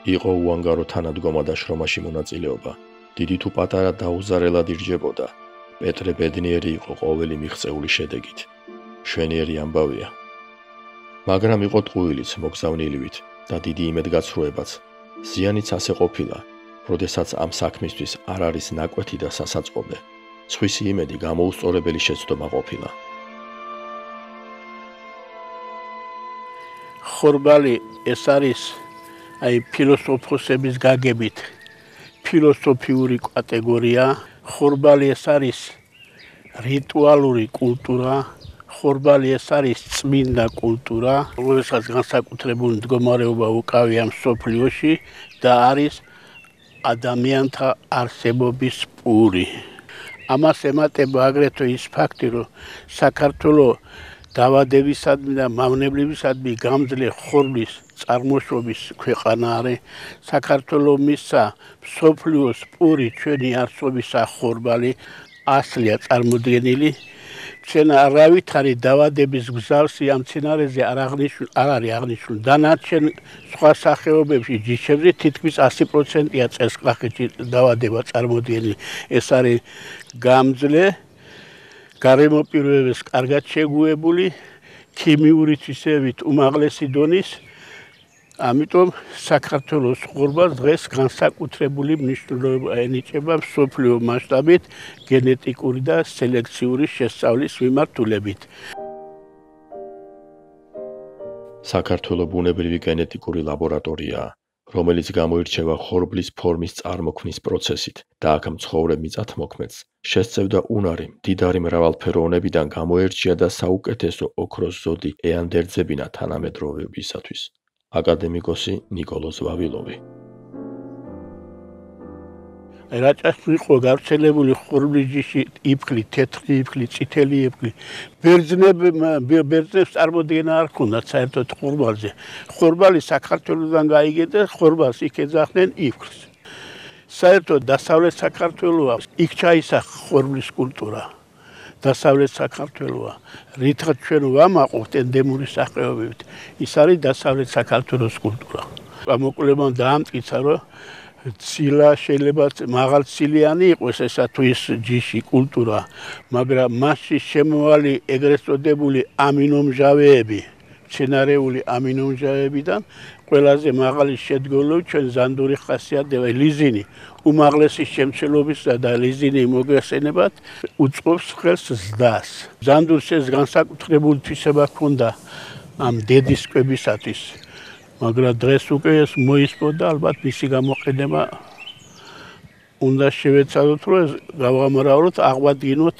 იყო უანგარო თანადგომა და შრომაში მონაწილეობა. დიდი თუ პატარა დაუზარელად ირჯებოდა. პეტრე ბედნიერი იყო ყოველი მიღწეული შედეგით. შვენიერი ამბავია. მაგრამ იყო ტყუილიც, მოგზავნილივით და დიდი იმედგაცრუებაც. ზიანიც ასე ყოფილა, როდესაც ამ საქმისთვის არ არის ნაკვეთი და სასაწყობე. სხვისი იმედი გამოუსწორებელი შეცდომა ყოფილა. ხორბალი ეს არის აი ფილოსოფოსების გაგებით ფილოსოფიური კატეგორია. ხორბალი ეს არის რიტუალური კულტურა. ხორბალი ეს არის წმინდა კულტურა, რომელსაც განსაკუთრებული მდგომარეობა უკავია მსოფლიოში და არის ადამიანთა არსებობის პური. ამას ემატება აგრეთვე ის ფაქტი, რომ საქართველოს დაავადებისადმი და მავნებლებისადმი გამძლე ხორბლის წარმოშობის ქვეყანა არის. საქართველოს მისცა მსოფლიოს პური ჩვენი არსობისა ხორბალი ასლია წარმოდგენილი. ჩვენ არავითარი დაავადების გზავსი ამ მცენარეზე არ არის აღნიშნული. დანარჩენ სხვა სახეობებში ჯიშებზე თითქმის 100%-ია წელსკახეთში დაავადება წარმოდგენილი. ეს არის გამძლე, გარემო პირობებს კარგად შეგუებული, ქიმიური თვისებით უმაღლესი დონის. ამიტომ საქართველოს ხორბალს დღეს განსაკუთრებული მნიშვნელობა ენიჭება მსოფლიო მასშტაბით გენეტიკური და სელექციური შესწავლის მიმართულებით. საქართველოს ბუნებრივი გენეტიკური ლაბორატორიაა, რომელიც გამოირჩევა ხორბლის ფორმის წარმოქმნის პროცესით და აქ მცხოვრებ მიწათმოქმედს შესწევდა უნარი მდიდარი მრავალფეროვნებიდან გამოერჩია და საუკეთესო ოქროს ზოდი ეანდერძებინა თანამედროვეობისათვის. აკადემიკოსი ნიკოლოზ ვავილოვი. რაჭას იყო გავრცელებული ხორბლის ჯიში იფქლი, თეთრი იფქლი, წითელი იფქლი. ბერძნებს წარმოდგენა არ ჰქონდათ საერთოდ ხორბალზე. ხორბალი საქართველოსგან გაიგეს, ხორბალს იქ ეძახდნენ იფქლს. საერთოდ დასავლეთ საქართველოა, იქ ჩაისახა ხორბლის კულტურა. დასავლეთ საქართველოა, რითაც ჩვენ ვამაყობთ ენდემური სახეობებით, ის არის დასავლეთ საქართველოს კულტურა. ამოკვლევამ დაამტკიცა, რომ ცილა შეიძლება მაღალცილიანი იყოს ესა თუ ის ჯიში კულტურა, მაგრამ მასში შემოვალი ეგრეთ წოდებული ამინომჟავეები, მცენარეული ამინომჟავეებიდან ყველაზე მაღალი შედგენილობი ჩვენ ზანდური ხასიათდება ლიზინი. უმაღლესი შემცველობისა და ლიზინი მოგესენებათ უწყობს ხელს ზდას. ზანდურს ეს განსაკუთრებული თვისება ჰქონდა ამ დედის კვებისათვის, მაგრამ დღეს უკვე ეს მოისპო და ალბათ მისი გამოყენება უნდა შევეცადოთ, რომ გავამრავლოთ, აღვადგინოთ.